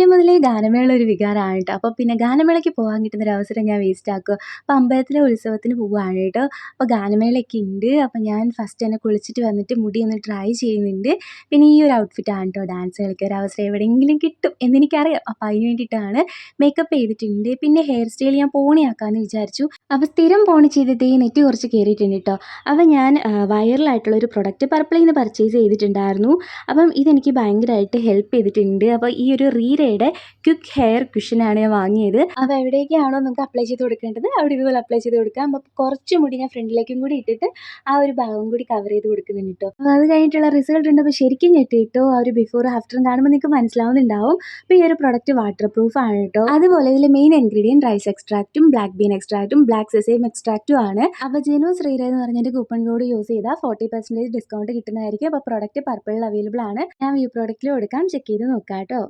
ബാല്യം മുതലേ ഗാനമേള ഒരു വികാരമാണ് കേട്ടോ. അപ്പോൾ പിന്നെ ഗാനമേളയ്ക്ക് പോകാൻ കിട്ടുന്ന ഒരു അവസരം ഞാൻ വേസ്റ്റ് ആക്കുവോ? അപ്പോൾ അമ്പലത്തിലെ ഉത്സവത്തിന് പോവുകയാണ് കേട്ടോ. അപ്പോൾ ഗാനമേളയൊക്കെ ഉണ്ട്. അപ്പോൾ ഞാൻ ഫസ്റ്റ് തന്നെ കുളിച്ചിട്ട് വന്നിട്ട് മുടി ഒന്ന് ഡ്രൈ ചെയ്യുന്നുണ്ട്. പിന്നെ ഈ ഒരു ഔട്ട്ഫിറ്റാണ് കേട്ടോ ഡാൻസ് കളിക്കാൻ ഒരു അവസരം എവിടെയെങ്കിലും കിട്ടും എന്നെനിക്കറിയാം. അപ്പോൾ അതിന് വേണ്ടിയിട്ടാണ് മേക്കപ്പ് ചെയ്തിട്ടുണ്ട്. പിന്നെ ഹെയർ സ്റ്റൈൽ ഞാൻ പോണിയാക്കാമെന്ന് വിചാരിച്ചു. അപ്പോൾ സ്ഥിരം പോണി ചെയ്തിട്ട് ഈ നെറ്റ് കുറച്ച് കയറിയിട്ടുണ്ട് കേട്ടോ. അപ്പോൾ ഞാൻ വൈറലായിട്ടുള്ള ഒരു പ്രൊഡക്റ്റ് പർപ്പിളിൽ നിന്ന് പർച്ചേസ് ചെയ്തിട്ടുണ്ടായിരുന്നു. അപ്പം ഇതെനിക്ക് ഭയങ്കരമായിട്ട് ഹെൽപ്പ് ചെയ്തിട്ടുണ്ട്. അപ്പോൾ ഈ ഒരു റീരയുടെ ക്വിക്ക് ഹെയർ കുഷനാണ് ഞാൻ വാങ്ങിയത്. അപ്പോൾ എവിടേക്കാണോ നമുക്ക് അപ്ലൈ ചെയ്ത് കൊടുക്കേണ്ടത് അവിടെ ഇതുപോലെ അപ്ലൈ ചെയ്ത് കൊടുക്കാം. അപ്പോൾ കുറച്ച് മുടി ഞാൻ ഫ്രണ്ടിലേക്കും കൂടി ഇട്ടിട്ട് ആ ഒരു ഭാഗം കൂടി കവർ ചെയ്ത് കൊടുക്കുന്നുണ്ട് കേട്ടോ. അപ്പോൾ അത് കഴിഞ്ഞിട്ടുള്ള റിസൾട്ട് ഉണ്ട്. അപ്പോൾ ശരിക്കും ഞെട്ടി കേട്ടോ. ആ ഒരു ബിഫോർ ആഫ്റ്ററും കാണുമ്പോൾ നിങ്ങൾക്ക് മനസ്സിലാവുന്നുണ്ടാവും. അപ്പോൾ ഈ ഒരു പ്രൊഡക്റ്റ് വാട്ടർ പ്രൂഫ് ആണ് കേട്ടോ. അതുപോലെ ഇതിൽ മെയിൻ ഇൻഗ്രീഡിയൻറ്റ് റൈസ് എക്സ്ട്രാക്റ്റും ബ്ലാക്ക് ബീൻ എക്സ്ട്രാക്റ്റും ബ്ലാക്ക് സെസേം എക്സ്ട്രാക്റ്റും ആണ്. അപ്പോൾ ജെനു ശ്രീര എന്ന് പറഞ്ഞൊരു കൂപ്പൺ കോഡ് യൂസ് ചെയ്താൽ 40% ഡിസ്കൗണ്ട് കിട്ടുന്നതായിരിക്കും. അപ്പോൾ പ്രൊഡക്റ്റ് പർപ്പിളിൽ അവൈലബിൾ ആണ്. ഞാൻ വ്യൂ പ്രോഡക്റ്റിൽ കൊടുക്കാം, ചെക്ക് ചെയ്ത് നോക്കാം കേട്ടോ.